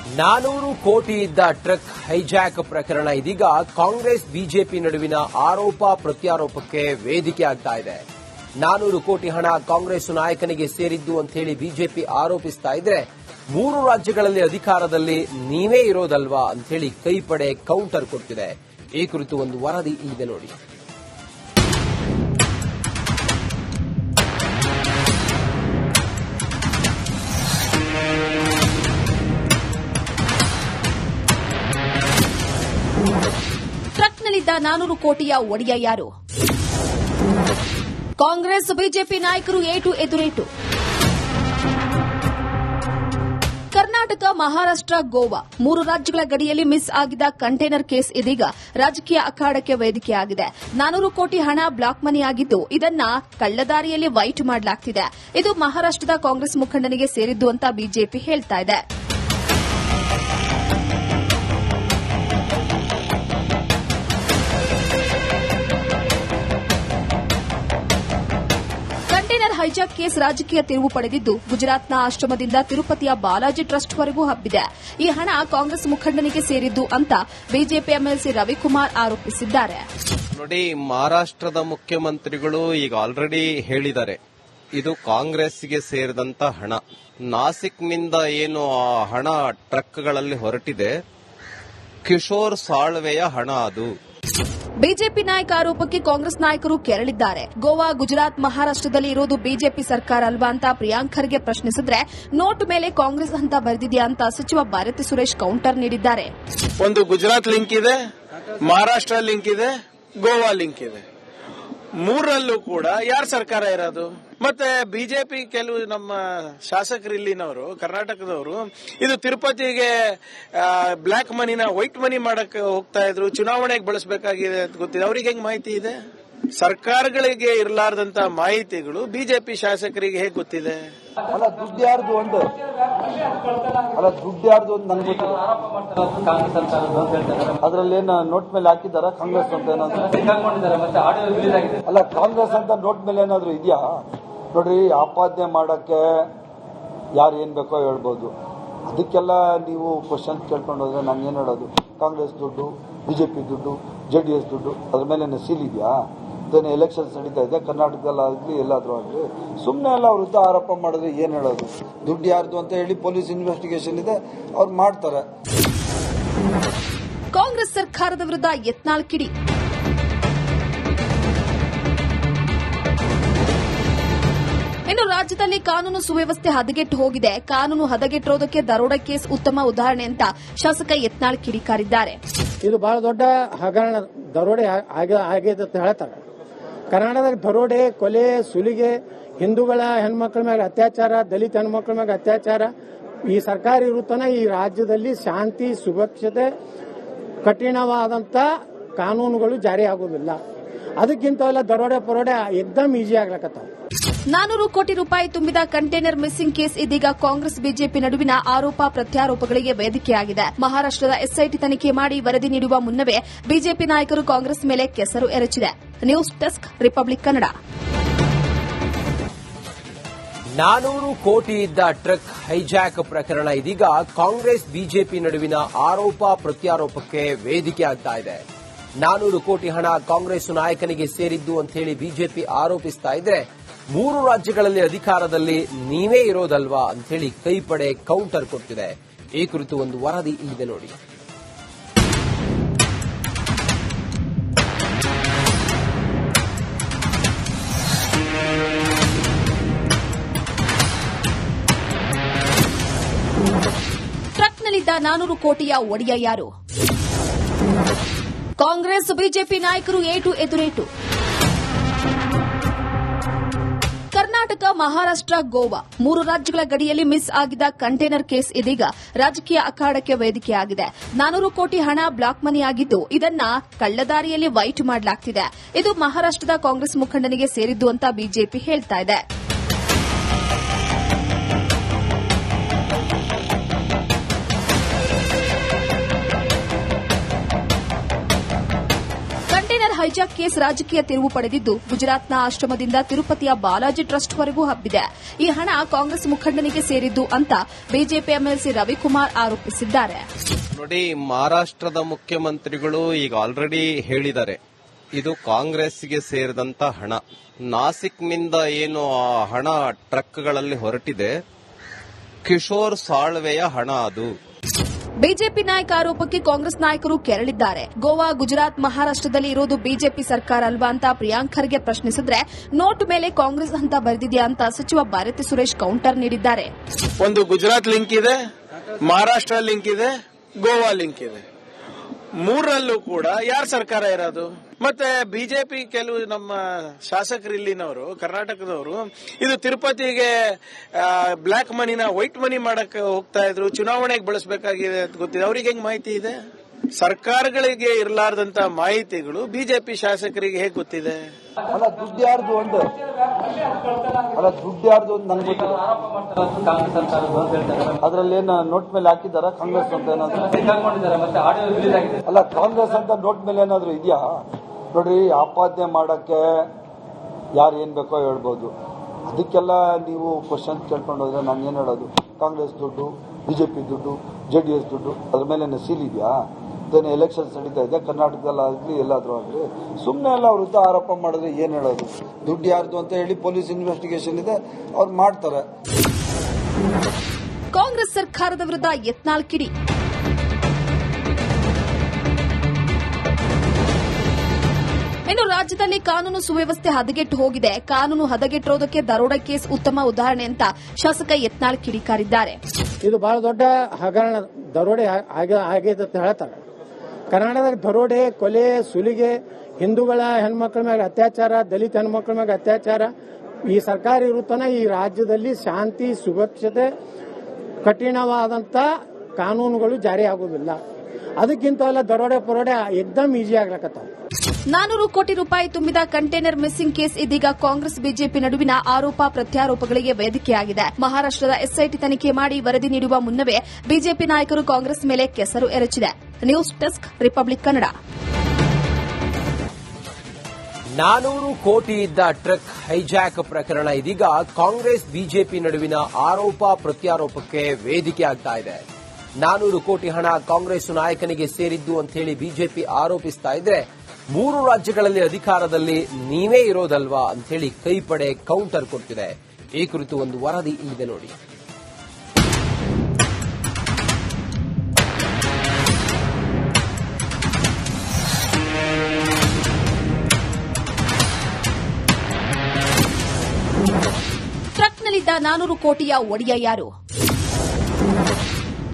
400 ಕೋಟಿ ಇದ್ದ truck hijack ಪ್ರಕರಣ ಇದೀಗ ಕಾಂಗ್ರೆಸ್ ಬಿಜೆಪಿ ನಡುವಿನ ಆರೋಪ ಪ್ರತ್ಯಾರೋಪಕ್ಕೆ ವೇದಿಕೆ ಆಗ್ತಾ ಇದೆ. 400 ಕೋಟಿ ಹಣ ಕಾಂಗ್ರೆಸ್ ನಾಯಕನಿಗೆ ಸೇರಿದ್ದು ಅಂತ ಹೇಳಿ ಬಿಜೆಪಿ ಆರೋಪಿಸ್ತಾ ಇದ್ರೆ 3 ರಾಜ್ಯಗಳಲ್ಲಿ ಅಧಿಕಾರದಲ್ಲಿ ನೀವೇ ಇರೋದಲ್ವಾ ಅಂತ ಹೇಳಿ ಕೈಪಡೆ ಕೌಂಟರ್ ಕೊಡ್ತಿದೆ. ಈ ಕುರಿತು ಒಂದು ವರದಿ ಇಲ್ಲಿದೆ ನೋಡಿ. ಟ್ರಕ್ನಲ್ಲಿದ್ದ 400 ಕೋಟಿಯ ಒಡೆಯ ಯಾರು? ಕಾಂಗ್ರೆಸ್ ಬಿಜೆಪಿ ನಾಯಕರು ಏಟು ಎದುರೇಟು. ಕರ್ನಾಟಕ, ಮಹಾರಾಷ್ಟ್ರ, ಗೋವಾ 3 ರಾಜ್ಯಗಳ ಗಡಿಯಲ್ಲಿ ಮಿಸ್ ಆಗಿದ್ದ ಕಂಟೈನರ್ ಕೇಸ್ ಇದೀಗ ರಾಜಕೀಯ ಅಖಾಡಕ್ಕೆ ವೇದಿಕೆಯಾಗಿದೆ. 400 ಕೋಟಿ ಹಣ ಬ್ಲಾಕ್ ಮನಿ ಆಗಿದ್ದು ಇದನ್ನ ಕಳ್ಳದಾರಿಯಲ್ಲಿ ವೈಟ್ ಮಾಡಲಾಗ್ತಿದೆ. ಇದು ಮಹಾರಾಷ್ಟ್ರದ ಕಾಂಗ್ರೆಸ್ ಮುಖಂಡನಿಗೆ ಸೇರಿದ್ದು ಅಂತ ಬಿಜೆಪಿ ಹೇಳ್ತಾ ಇದೆ. ಹೈಜಾಕ್ ಕೇಸ್ ರಾಜಕೀಯ ತಿರುವು ಪಡೆದಿದ್ದು ಗುಜರಾತ್ನ ಆಶ್ರಮದಿಂದ ತಿರುಪತಿಯ ಬಾಲಾಜಿ ಟ್ರಸ್ಟ್ವರೆಗೂ ಹಬ್ಬಿದೆ. ಈ ಹಣ ಕಾಂಗ್ರೆಸ್ ಮುಖಂಡನಿಗೆ ಸೇರಿದ್ದು ಅಂತ ಬಿಜೆಪಿ ಎಂಎಲ್ಸಿ ರವಿಕುಮಾರ್ ಆರೋಪಿಸಿದ್ದಾರೆ. ನೋಡಿ, ಮಹಾರಾಷ್ಟ್ರದ ಮುಖ್ಯಮಂತ್ರಿಗಳು ಈಗ ಆಲ್ರೆಡಿ ಹೇಳಿದ್ದಾರೆ, ಇದು ಕಾಂಗ್ರೆಸ್ಗೆ ಸೇರಿದಂತ ಹಣ. ನಾಸಿಕ್ನಿಂದ ಏನು ಆ ಹಣ ಟ್ರಕ್ಗಳಲ್ಲಿ ಹೊರಟಿದೆ, ಕಿಶೋರ್ ಸಾಳ್ವೆಯ ಹಣ ಅದು. ಬಿಜೆಪಿ ನಾಯಕ ಆರೋಪಕ್ಕೆ ಕಾಂಗ್ರೆಸ್ ನಾಯಕರು ಕೆರಳಿದ್ದಾರೆ. ಗೋವಾ, ಗುಜರಾತ್, ಮಹಾರಾಷ್ಟ್ರದಲ್ಲಿ ಇರೋದು ಬಿಜೆಪಿ ಸರ್ಕಾರ ಅಲ್ವಾ ಅಂತ ಪ್ರಿಯಾಂಕ್ ಖರ್ಗೆ ಪ್ರಶ್ನಿಸಿದ್ರೆ, ನೋಟ್ ಮೇಲೆ ಕಾಂಗ್ರೆಸ್ ಅಂತ ಬರೆದಿದೆಯಾ ಅಂತ ಸಚಿವ ಭಾರತಿ ಸುರೇಶ್ ಕೌಂಟರ್ ನೀಡಿದ್ದಾರೆ. ಒಂದು ಗುಜರಾತ್ ಲಿಂಕ್ ಇದೆ, ಮಹಾರಾಷ್ಟ್ರ ಲಿಂಕ್ ಇದೆ, ಗೋವಾ ಲಿಂಕ್ ಇದೆ. 3ರಲ್ಲೂ ಕೂಡ ಯಾರ ಸರ್ಕಾರ ಇರೋದು? ಮತ್ತೆ ಬಿಜೆಪಿ ಕೆಲವು ನಮ್ಮ ಶಾಸಕರು ಇಲ್ಲಿನವರು, ಕರ್ನಾಟಕದವರು, ಇದು ತಿರುಪತಿಗೆ ಬ್ಲಾಕ್ ಮನಿನ ವೈಟ್ ಮನಿ ಮಾಡಕ್ಕೆ ಹೋಗ್ತಾ ಇದ್ರು, ಚುನಾವಣೆಗೆ ಬಳಸಬೇಕಾಗಿದೆ ಅಂತ ಗೊತ್ತಿದೆ. ಅವ್ರಿಗೆ ಹೆಂಗ್ ಮಾಹಿತಿ ಇದೆ? ಸರ್ಕಾರಗಳಿಗೆ ಇರಲಾರ್ದಂತ ಮಾಹಿತಿಗಳು ಬಿಜೆಪಿ ಶಾಸಕರಿಗೆ ಹೇಗೆ ಗೊತ್ತಿದೆ? ಅಲ್ಲ, ದುಡ್ಡು ಯಾರ್ದು ಒಂದು ನನ್ಗೆ ಗೊತ್ತಿಲ್ಲ. ಅದ್ರಲ್ಲಿ ಏನು ನೋಟ್ ಮೇಲೆ ಹಾಕಿದಾರ ಕಾಂಗ್ರೆಸ್ ಅಂತ ಏನಾದ್ರು? ಅಲ್ಲ, ಕಾಂಗ್ರೆಸ್ ಅಂತ ನೋಟ್ ಮೇಲೆ ಏನಾದ್ರು ಇದೆಯಾ? ನೋಡ್ರಿ, ಆಪಾದನೆ ಮಾಡಕ್ಕೆ ಯಾರು ಏನ್ ಬೇಕೋ ಹೇಳ್ಬೋದು. ಅದಕ್ಕೆಲ್ಲ ನೀವು ಕ್ವಶನ್ ಕೇಳ್ಕೊಂಡು ಹೋದ್ರೆ ನಾನು ಏನ್ ಹೇಳೋದು? ಕಾಂಗ್ರೆಸ್ ದುಡ್ಡು, ಬಿಜೆಪಿ ದುಡ್ಡು, ಜೆಡಿಎಸ್ ದುಡ್ಡು, ಅದ್ರ ಮೇಲೆ ಸೀಲ್ ಇದೆಯಾ? ಇದೇನು ಎಲೆಕ್ಷನ್ಸ್ ನಡೀತಾ ಇದೆ, ಕರ್ನಾಟಕದಲ್ಲಾಗಲಿ ಎಲ್ಲಾದ್ರೂ ಆಗಲಿ. ಸುಮ್ಮನೆ ಎಲ್ಲ ವಿರುದ್ಧ ಆರೋಪ ಮಾಡಿದ್ರೆ ಏನ್ ಹೇಳೋದು? ದುಡ್ಡು ಯಾರ್ದು ಅಂತ ಹೇಳಿ ಪೊಲೀಸ್ ಇನ್ವೆಸ್ಟಿಗೇಷನ್ ಇದೆ, ಅವ್ರು ಮಾಡ್ತಾರೆ. ಕಾಂಗ್ರೆಸ್ ಸರ್ಕಾರದ ವಿರುದ್ಧ ಯತ್ನಾಳ್ ಕಿಡಿ. ಇನ್ನು ರಾಜ್ಯದಲ್ಲಿ ಕಾನೂನು ಸುವ್ಯವಸ್ಥೆ ಹದಗೆಟ್ಟು ಹೋಗಿದೆ. ಕಾನೂನು ಹದಗೆಟ್ಟಿರೋದಕ್ಕೆ ದರೋಡೆ ಕೇಸ್ ಉತ್ತಮ ಉದಾಹರಣೆ ಅಂತ ಶಾಸಕ ಯತ್ನಾಳ್ ಕಿಡಿಕಾರಿದ್ದಾರೆ. ಇದು ಬಹಳ ದೊಡ್ಡ ಹಗರಣ, ದರೋಡೆ ಆಗಿದೆ ಅಂತ ಹೇಳ್ತಾರೆ. ಕರ್ನಾಟಕದ ದರೋಡೆ, ಕೊಲೆ, ಸುಲಿಗೆ, ಹಿಂದೂಗಳ ಹೆಣ್ಮಕ್ಳ ಮೇಲೆ ಅತ್ಯಾಚಾರ, ದಲಿತ ಹೆಣ್ಮಕ್ಳ ಮೇಲೆ ಅತ್ಯಾಚಾರ, ಈ ಸರ್ಕಾರ ಇರುತ್ತಾನ ಈ ರಾಜ್ಯದಲ್ಲಿ ಶಾಂತಿ, ಸುರಕ್ಷತೆ, ಕಠಿಣವಾದಂತ ಕಾನೂನುಗಳು ಜಾರಿ ಆಗುವುದಿಲ್ಲ. ಅದಕ್ಕಿಂತ ಎಲ್ಲ ದರೋಡೆ ಪರೋಡೆ ಎಕ್ದಮ್ ಈಜಿ ಆಗ್ಲಕತ್ತಾವ. 400 ಕೋಟಿ ರೂಪಾಯಿ ತುಂಬಿದ ಕಂಟೈನರ್ ಮಿಸ್ಸಿಂಗ್ ಕೇಸ್ ಇದೀಗ ಕಾಂಗ್ರೆಸ್ ಬಿಜೆಪಿ ನಡುವಿನ ಆರೋಪ ಪ್ರತ್ಯಾರೋಪಗಳಿಗೆ ವೇದಿಕೆಯಾಗಿದೆ. ಮಹಾರಾಷ್ಟ್ರದ ಎಸ್ಐಟಿ ತನಿಖೆ ಮಾಡಿ ವರದಿ ನೀಡುವ ಮುನ್ನವೇ ಬಿಜೆಪಿ ನಾಯಕರು ಕಾಂಗ್ರೆಸ್ ಮೇಲೆ ಕೆಸರು ಎರಚಿದೆ. News desk, Republic Kannada. 400 ಕೋಟಿ ಇದ್ದ ಟ್ರಕ್ ಹೈಜಾಕ್ ಪ್ರಕರಣ ಇದೀಗ ಕಾಂಗ್ರೆಸ್ ಬಿಜೆಪಿ ನಡುವಿನ ಆರೋಪ ಪ್ರತ್ಯಾರೋಪಕ್ಕೆ ವೇದಿಕೆ ಆಗ್ತಾ ಇದೆ. 400 ಕೋಟಿ ಹಣ ಕಾಂಗ್ರೆಸ್ ನಾಯಕನಿಗೆ ಸೇರಿದ್ದು ಅಂತ ಹೇಳಿ ಬಿಜೆಪಿ ಆರೋಪಿಸ್ತಾ ಇದ್ರೆ 3 ರಾಜ್ಯಗಳಲ್ಲಿ ಅಧಿಕಾರದಲ್ಲಿ ನೀವೇ ಇರೋದಲ್ವಾ ಅಂತ ಹೇಳಿ ಕೈಪಡೆ ಕೌಂಟರ್ ಕೊಡ್ತಿದೆ. ಈ ಕುರಿತು ಒಂದು ವರದಿ ಇಲ್ಲಿದೆ ನೋಡಿ. ಟ್ರಕ್ನಲ್ಲಿದ್ದ 400 ಕೋಟಿಯ ಒಡೆಯ ಯಾರು? ಕಾಂಗ್ರೆಸ್ ಬಿಜೆಪಿ ನಾಯಕರು ಏಟು ಎದುರೇಟು. ಕರ್ನಾಟಕ, ಮಹಾರಾಷ್ಟ್ರ, ಗೋವಾ 3 ರಾಜ್ಯಗಳ ಗಡಿಯಲ್ಲಿ ಮಿಸ್ ಆಗಿದ್ದ ಕಂಟೈನರ್ ಕೇಸ್ ಇದೀಗ ರಾಜಕೀಯ ಅಖಾಡಕ್ಕೆ ವೇದಿಕೆಯಾಗಿದೆ. 400 ಕೋಟಿ ಹಣ ಬ್ಲಾಕ್ ಮನಿ ಆಗಿದ್ದು ಇದನ್ನ ಕಳ್ಳದಾರಿಯಲ್ಲಿ ವೈಟ್ ಮಾಡಲಾಗ್ತಿದೆ. ಇದು ಮಹಾರಾಷ್ಟ್ರದ ಕಾಂಗ್ರೆಸ್ ಮುಖಂಡನಿಗೆ ಸೇರಿದ್ದು ಅಂತ ಬಿಜೆಪಿ ಹೇಳ್ತಾ ಇದೆ. ಹೈಜಾಕ್ ಕೇಸ್ ರಾಜಕೀಯ ತಿರುವು ಪಡೆದಿದ್ದು ಗುಜರಾತ್ನ ಆಶ್ರಮದಿಂದ ತಿರುಪತಿಯ ಬಾಲಾಜಿ ಟ್ರಸ್ಟ್ವರೆಗೂ ಹಬ್ಬಿದೆ. ಈ ಹಣ ಕಾಂಗ್ರೆಸ್ ಮುಖಂಡನಿಗೆ ಸೇರಿದ್ದು ಅಂತ ಬಿಜೆಪಿ ಎಂಎಲ್ಸಿ ರವಿಕುಮಾರ್ ಆರೋಪಿಸಿದ್ದಾರೆ. ನೋಡಿ, ಮಹಾರಾಷ್ಟ್ರದ ಮುಖ್ಯಮಂತ್ರಿಗಳು ಈಗ ಆಲ್ರೆಡಿ ಹೇಳಿದ್ದಾರೆ, ಇದು ಕಾಂಗ್ರೆಸ್ಗೆ ಸೇರಿದಂತ ಹಣ. ನಾಸಿಕ್ನಿಂದ ಏನು ಆ ಹಣ ಟ್ರಕ್ಗಳಲ್ಲಿ ಹೊರಟಿದೆ, ಕಿಶೋರ್ ಸಾಳ್ವೆಯ ಹಣ ಅದು. ಬಿಜೆಪಿ ನಾಯಕ ಆರೋಪಕ್ಕೆ ಕಾಂಗ್ರೆಸ್ ನಾಯಕರು ಕೆರಳಿದ್ದಾರೆ. ಗೋವಾ, ಗುಜರಾತ್, ಮಹಾರಾಷ್ಟದಲ್ಲಿ ಇರೋದು ಬಿಜೆಪಿ ಸರ್ಕಾರ ಅಲ್ವಾ ಅಂತ ಪ್ರಿಯಾಂಕ್ ಖರ್ಗೆ ಪ್ರಶ್ನಿಸಿದ್ರೆ, ನೋಟ್ ಮೇಲೆ ಕಾಂಗ್ರೆಸ್ ಅಂತ ಬರೆದಿದೆಯಾ ಅಂತ ಸಚಿವ ಭಾರತಿ ಸುರೇಶ್ ಕೌಂಟರ್ ನೀಡಿದ್ದಾರೆ. ಒಂದು ಗುಜರಾತ್ ಲಿಂಕ್ ಇದೆ, ಮಹಾರಾಷ್ಟ್ರ ಲಿಂಕ್ ಇದೆ, ಗೋವಾ ಲಿಂಕ್ ಇದೆ. ಮೂರರಲ್ಲೂ ಕೂಡ ಯಾರ ಸರ್ಕಾರ ಇರೋದು? ಮತ್ತೆ ಬಿಜೆಪಿ ಕೆಲವು ನಮ್ಮ ಶಾಸಕರು ಇಲ್ಲಿನವರು, ಕರ್ನಾಟಕದವರು, ಇದು ತಿರುಪತಿಗೆ ಬ್ಲಾಕ್ ಮನಿನ ವೈಟ್ ಮನಿ ಮಾಡಕ್ಕೆ ಹೋಗ್ತಾ ಇದ್ರು, ಚುನಾವಣೆಗೆ ಬಳಸಬೇಕಾಗಿದೆ ಅಂತ ಗೊತ್ತಿದೆ. ಅವ್ರಿಗೆ ಹೆಂಗ್ ಮಾಹಿತಿ ಇದೆ? ಸರ್ಕಾರಗಳಿಗೆ ಇರಲಾರ್ದಂತ ಮಾಹಿತಿಗಳು ಬಿಜೆಪಿ ಶಾಸಕರಿಗೆ ಹೇಗೆ ಗೊತ್ತಿದೆ? ಅಲ್ಲ, ದುಡ್ಡು ಯಾರ್ದು ಒಂದು ನಂಗೆ ಗೊತ್ತಿಲ್ಲ. ಅದ್ರಲ್ಲಿ ಏನು ನೋಟ್ ಮೇಲೆ ಹಾಕಿದಾರ ಕಾಂಗ್ರೆಸ್ ಅಂತ ಏನಾದ್ರು? ಅಲ್ಲ, ಕಾಂಗ್ರೆಸ್ ಅಂತ ನೋಟ್ ಮೇಲೆ ಏನಾದ್ರು ಇದೆಯಾ? ನೋಡ್ರಿ, ಆಪಾದನೆ ಮಾಡಕ್ಕೆ ಯಾರು ಏನ್ ಬೇಕೋ ಹೇಳ್ಬೋದು. ಅದಕ್ಕೆಲ್ಲ ನೀವು ಕ್ವಶನ್ ಕೇಳ್ಕೊಂಡು ಹೋದ್ರೆ ನಾನು ಏನ್ ಹೇಳೋದು? ಕಾಂಗ್ರೆಸ್ ದುಡ್ಡು, ಬಿಜೆಪಿ ದುಡ್ಡು, ಜೆಡಿಎಸ್ ದುಡ್ಡು, ಅದ್ರ ಮೇಲೆ ಸೀಲ್ ಇದೆಯಾ? ಇದೇನು ಎಲೆಕ್ಷನ್ಸ್ ನಡೀತಾ ಇದೆ ಕರ್ನಾಟಕದಲ್ಲಾಗಲಿ ಎಲ್ಲಾದ್ರೂ ಆಗಲಿ, ಸುಮ್ಮನೆ ಎಲ್ಲ ಅವ್ರ ವಿರುದ್ಧ ಆರೋಪ ಮಾಡಿದ್ರೆ ಏನ್ ಹೇಳೋದು? ದುಡ್ಡು ಯಾರ್ದು ಅಂತ ಹೇಳಿ ಪೊಲೀಸ್ ಇನ್ವೆಸ್ಟಿಗೇಷನ್ ಇದೆ, ಅವ್ರು ಮಾಡ್ತಾರೆ. ಕಾಂಗ್ರೆಸ್ ಸರ್ಕಾರದ ವಿರುದ್ಧ ಯತ್ನಾಳ್ ಕಿಡಿ. ಇನ್ನು ರಾಜ್ಯದಲ್ಲಿ ಕಾನೂನು ಸುವ್ಯವಸ್ಥೆ ಹದಗೆಟ್ಟು ಹೋಗಿದೆ. ಕಾನೂನು ಹದಗೆಟ್ಟಿರೋದಕ್ಕೆ ದರೋಡೆ ಕೇಸ್ ಉತ್ತಮ ಉದಾಹರಣೆ ಅಂತ ಶಾಸಕ ಯತ್ನಾಳ್ ಕಿಡಿಕಾರಿದ್ದಾರೆ. ಇದು ಬಹಳ ದೊಡ್ಡ ಹಗರಣ, ದರೋಡೆ ಆಗಿದೆ ಅಂತ ಹೇಳ್ತಾರೆ. ಕರ್ನಾಟಕದ ದರೋಡೆ, ಕೊಲೆ, ಸುಲಿಗೆ, ಹಿಂದೂಗಳ ಹೆಣ್ಮಕ್ಳ ಮೇಲೆ ಅತ್ಯಾಚಾರ, ದಲಿತ ಹೆಣ್ಮಕ್ಳ ಮೇಲೆ ಅತ್ಯಾಚಾರ, ಈ ಸರ್ಕಾರ ಇರುತ್ತಾನ ಈ ರಾಜ್ಯದಲ್ಲಿ ಶಾಂತಿ ಸುರಕ್ಷತೆ ಕಠಿಣವಾದಂತ ಕಾನೂನುಗಳು ಜಾರಿ ಆಗುವುದಿಲ್ಲ. ಅದಕ್ಕಿಂತ ಎಲ್ಲ ದರೋಡೆ ಪರೋಡೆ ಎಕ್ದಮ್ ಈಜಿ ಆಗ್ಲಕತ್ತಾವ. 400 ಕೋಟಿ ರೂಪಾಯಿ ತುಂಬಿದ ಕಂಟೈನರ್ ಮಿಸ್ಸಿಂಗ್ ಕೇಸ್ ಇದೀಗ ಕಾಂಗ್ರೆಸ್ ಬಿಜೆಪಿ ನಡುವಿನ ಆರೋಪ ಪ್ರತ್ಯಾರೋಪಗಳಿಗೆ ವೇದಿಕೆಯಾಗಿದೆ. ಮಹಾರಾಷ್ಟದ ಎಸ್ಐಟಿ ತನಿಖೆ ಮಾಡಿ ವರದಿ ನೀಡುವ ಮುನ್ನವೇ ಬಿಜೆಪಿ ನಾಯಕರು ಕಾಂಗ್ರೆಸ್ ಮೇಲೆ ಕೆಸರು ಎರಚಿದೆ. News desk, Republic Kannada. 400 ಕೋಟಿ ಇದ್ದ ಟ್ರಕ್ ಹೈಜಾಕ್ ಪ್ರಕರಣ ಇದೀಗ ಕಾಂಗ್ರೆಸ್ ಬಿಜೆಪಿ ನಡುವಿನ ಆರೋಪ ಪ್ರತ್ಯಾರೋಪಕ್ಕೆ ವೇದಿಕೆಯಾಗ್ತಾ ಇದೆ. 400 ಕೋಟಿ ಹಣ ಕಾಂಗ್ರೆಸ್ ನಾಯಕನಿಗೆ ಸೇರಿದ್ದು ಅಂತ ಹೇಳಿ ಬಿಜೆಪಿ ಆರೋಪಿಸ್ತಾ ಇದ್ರೆ, 3 ರಾಜ್ಯಗಳಲ್ಲಿ ಅಧಿಕಾರದಲ್ಲಿ ನೀವೇ ಇರೋದಲ್ವಾ ಅಂತ ಹೇಳಿ ಕೈಪಡೆ ಕೌಂಟರ್ ಕೊಡ್ತಿದೆ. ಈ ಕುರಿತು ಒಂದು ವರದಿ ಇಲ್ಲಿದೆ ನೋಡಿ. ಟ್ರಕ್ನಲ್ಲಿದ್ದ 400 ಕೋಟಿಯ ಒಡೆಯ ಯಾರು?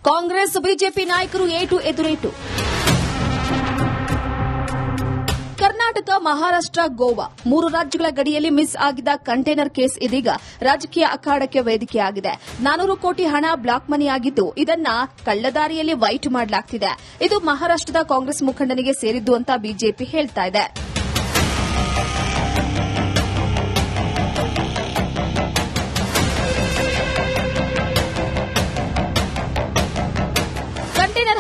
ಕಾಂಗ್ರೆಸ್ ಬಿಜೆಪಿ ನಾಯಕರು ಏಟು ಎದುರೇಟು. ಕರ್ನಾಟಕ, ಮಹಾರಾಷ್ಟ್ರ, ಗೋವಾ 3 ರಾಜ್ಯಗಳ ಗಡಿಯಲ್ಲಿ ಮಿಸ್ ಆಗಿದ್ದ ಕಂಟೈನರ್ ಕೇಸ್ ಇದೀಗ ರಾಜಕೀಯ ಅಖಾಡಕ್ಕೆ ವೇದಿಕೆಯಾಗಿದೆ. 400 ಕೋಟಿ ಹಣ ಬ್ಲಾಕ್ ಮನಿ ಆಗಿದ್ದು, ಇದನ್ನ ಕಳ್ಳದಾರಿಯಲ್ಲಿ ವೈಟ್ ಮಾಡಲಾಗ್ತಿದೆ. ಇದು ಮಹಾರಾಷ್ಟದ ಕಾಂಗ್ರೆಸ್ ಮುಖಂಡನಿಗೆ ಸೇರಿದ್ದು ಅಂತ ಬಿಜೆಪಿ ಹೇಳ್ತಾ ಇದೆ.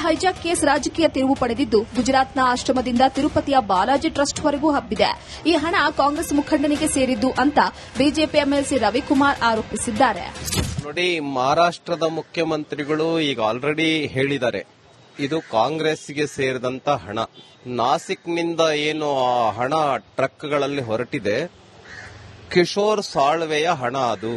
ಹೈಜಾಕ್ ಕೇಸ್ ರಾಜಕೀಯ ತಿರುವು ಪಡೆದಿದ್ದು ಗುಜರಾತ್ನ ಆಶ್ರಮದಿಂದ ತಿರುಪತಿಯ ಬಾಲಾಜಿ ಟ್ರಸ್ಟ್ವರೆಗೂ ಹಬ್ಬಿದೆ. ಈ ಹಣ ಕಾಂಗ್ರೆಸ್ ಮುಖಂಡನಿಗೆ ಸೇರಿದ್ದು ಅಂತ ಬಿಜೆಪಿ ಎಂಎಲ್ಸಿ ರವಿಕುಮಾರ್ ಆರೋಪಿಸಿದ್ದಾರೆ. ನೋಡಿ, ಮಹಾರಾಷ್ಟ್ರದ ಮುಖ್ಯಮಂತ್ರಿಗಳು ಈಗ ಆಲ್ರೆಡಿ ಹೇಳಿದ್ದಾರೆ, ಇದು ಕಾಂಗ್ರೆಸ್ಗೆ ಸೇರಿದಂತ ಹಣ. ನಾಸಿಕ್ನಿಂದ ಏನು ಆ ಹಣ ಟ್ರಕ್ಗಳಲ್ಲಿ ಹೊರಟಿದೆ, ಕಿಶೋರ್ ಸಾಳ್ವೆಯ ಹಣ ಅದು.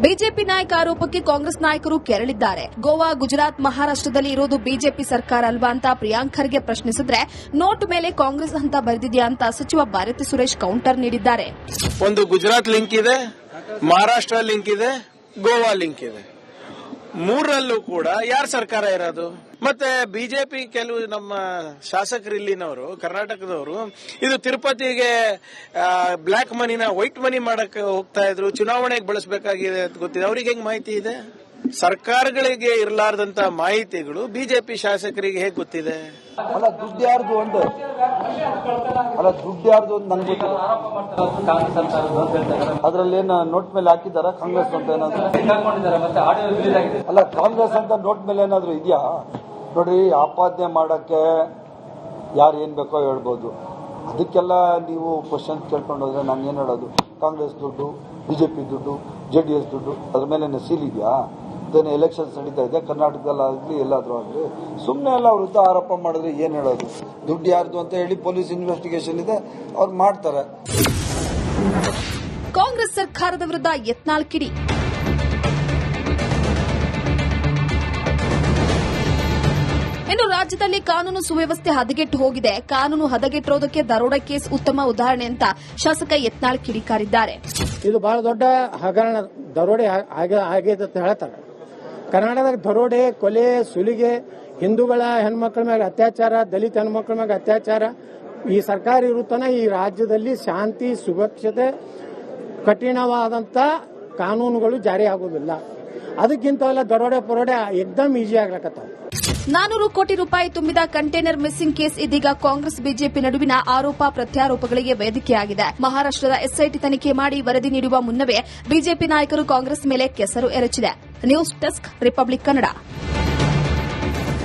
ಬಿಜೆಪಿ ನಾಯಕ ಆರೋಪಕ್ಕೆ ಕಾಂಗ್ರೆಸ್ ನಾಯಕರು ಕೆರಳಿದ್ದಾರೆ. ಗೋವಾ, ಗುಜರಾತ್, ಮಹಾರಾಷ್ಟದಲ್ಲಿ ಇರೋದು ಬಿಜೆಪಿ ಸರ್ಕಾರ ಅಲ್ವಾ ಅಂತ ಪ್ರಿಯಾಂಕ್ ಖರ್ಗೆ ಪ್ರಶ್ನಿಸಿದ್ರೆ, ನೋಟ್ ಮೇಲೆ ಕಾಂಗ್ರೆಸ್ ಅಂತ ಬರೆದಿದೆಯಾ ಅಂತ ಸಚಿವ ಭಾರತಿ ಸುರೇಶ್ ಕೌಂಟರ್ ನೀಡಿದ್ದಾರೆ. ಒಂದು ಗುಜರಾತ್ ಲಿಂಕ್ ಇದೆ, ಮಹಾರಾಷ್ಟ್ರ ಲಿಂಕ್ ಇದೆ, ಗೋವಾ ಲಿಂಕ್ ಇದೆ. ಮೂರರಲ್ಲೂ ಕೂಡ ಯಾರ ಸರ್ಕಾರ ಇರೋದು? ಮತ್ತೆ ಬಿಜೆಪಿ ಕೆಲವು ನಮ್ಮ ಶಾಸಕರು ಇಲ್ಲಿನವರು, ಕರ್ನಾಟಕದವರು, ಇದು ತಿರುಪತಿಗೆ ಬ್ಲಾಕ್ ಮನಿನ ವೈಟ್ ಮನಿ ಮಾಡಕ್ಕೆ ಹೋಗ್ತಾ ಇದ್ರು, ಚುನಾವಣೆಗೆ ಬಳಸಬೇಕಾಗಿದೆ ಅಂತ ಗೊತ್ತಿದೆ. ಅವ್ರಿಗೆ ಹೆಂಗ್ ಮಾಹಿತಿ ಇದೆ? ಸರ್ಕಾರಗಳಿಗೆ ಇರಲಾರ್ದಂತ ಮಾಹಿತಿಗಳು ಬಿಜೆಪಿ ಶಾಸಕರಿಗೆ ಹೇಗೆ ಗೊತ್ತಿದೆ? ಅಲ್ಲ, ದುಡ್ಡು ಯಾರ್ದು ಒಂದು ನಂಗೆ ಗೊತ್ತಿಲ್ಲ. ಅದ್ರಲ್ಲಿ ಏನು ನೋಟ್ ಮೇಲೆ ಹಾಕಿದಾರ ಕಾಂಗ್ರೆಸ್ ಅಂತ ಏನಾದ್ರು? ಅಲ್ಲ, ಕಾಂಗ್ರೆಸ್ ಅಂತ ನೋಟ್ ಮೇಲೆ ಏನಾದ್ರು ಇದೆಯಾ? ನೋಡ್ರಿ, ಆಪಾದನೆ ಮಾಡಕ್ಕೆ ಯಾರು ಏನ್ ಬೇಕೋ ಹೇಳ್ಬೋದು. ಅದಕ್ಕೆಲ್ಲ ನೀವು ಕ್ವಶನ್ ಕೇಳ್ಕೊಂಡು ಹೋದ್ರೆ ನಾನು ಏನು ಹೇಳೋದು? ಕಾಂಗ್ರೆಸ್ ದುಡ್ಡು, ಬಿಜೆಪಿ ದುಡ್ಡು, JDS ದುಡ್ಡು, ಅದ್ರ ಮೇಲೆ ಸೀಲ್ ಇದೆಯಾ? ಅದೇನು ಎಲೆಕ್ಷನ್ಸ್ ನಡೀತಾ ಇದೆ ಕರ್ನಾಟಕದಲ್ಲಾಗಲಿ ಎಲ್ಲಾದ್ರೂ ಆಗಲಿ, ಸುಮ್ಮನೆ ಎಲ್ಲ ಅವ್ರ ವಿರುದ್ಧ ಆರೋಪ ಮಾಡಿದ್ರೆ ಏನು ಹೇಳೋದು? ದುಡ್ಡು ಯಾರ್ದು ಅಂತ ಹೇಳಿ ಪೊಲೀಸ್ ಇನ್ವೆಸ್ಟಿಗೇಷನ್ ಇದೆ, ಅವ್ರು ಮಾಡ್ತಾರೆ. ಕಾಂಗ್ರೆಸ್ ಸರ್ಕಾರದ ವಿರುದ್ಧ ಯತ್ನಾಳ್ ಕಿಡಿ. ಇನ್ನು ರಾಜ್ಯದಲ್ಲಿ ಕಾನೂನು ಸುವ್ಯವಸ್ಥೆ ಹದಗೆಟ್ಟು ಹೋಗಿದೆ. ಕಾನೂನು ಹದಗೆಟ್ಟಿರೋದಕ್ಕೆ ದರೋಡೆ ಕೇಸ್ ಉತ್ತಮ ಉದಾಹರಣೆ ಅಂತ ಶಾಸಕ ಯತ್ನಾಳ್ ಕಿಡಿಕಾರಿದ್ದಾರೆ. ಇದು ಬಹಳ ದೊಡ್ಡ ಹಗರಣ, ದರೋಡೆ ಆಗಿದೆ ಅಂತ ಹೇಳ್ತಾರೆ. ಕರ್ನಾಟಕದಾಗ ದರೋಡೆ, ಕೊಲೆ, ಸುಲಿಗೆ, ಹಿಂದೂಗಳ ಹೆಣ್ಮಕ್ಳ ಮೇಲೆ ಅತ್ಯಾಚಾರ, ದಲಿತ ಹೆಣ್ಮಕ್ಳ ಮೇಲೆ ಅತ್ಯಾಚಾರ, ಈ ಸರ್ಕಾರ ಇರುತ್ತಾನ ಈ ರಾಜ್ಯದಲ್ಲಿ ಶಾಂತಿ ಸುರಕ್ಷತೆ ಕಠಿಣವಾದಂತ ಕಾನೂನುಗಳು ಜಾರಿ ಆಗುವುದಿಲ್ಲ. ಅದಕ್ಕಿಂತ ದರೋಡೆ ಪರೋಡೆ ಎಕ್ದಮ್ ಈಜಿ ಆಗ್ಲಕತ್ತಾವ. 400 ಕೋಟಿ ರೂಪಾಯಿ ತುಂಬಿದ ಕಂಟೈನರ್ ಮಿಸ್ಸಿಂಗ್ ಕೇಸ್ ಇದೀಗ ಕಾಂಗ್ರೆಸ್ ಬಿಜೆಪಿ ನಡುವಿನ ಆರೋಪ ಪ್ರತ್ಯಾರೋಪಗಳಿಗೆ ವೇದಿಕೆಯಾಗಿದೆ. ಮಹಾರಾಷ್ಟದ ಎಸ್ಐಟಿ ತನಿಖೆ ಮಾಡಿ ವರದಿ ನೀಡುವ ಮುನ್ನವೇ ಬಿಜೆಪಿ ನಾಯಕರು ಕಾಂಗ್ರೆಸ್ ಮೇಲೆ ಕೆಸರು ಎರಚಿದೆ. News desk, Republic Kannada.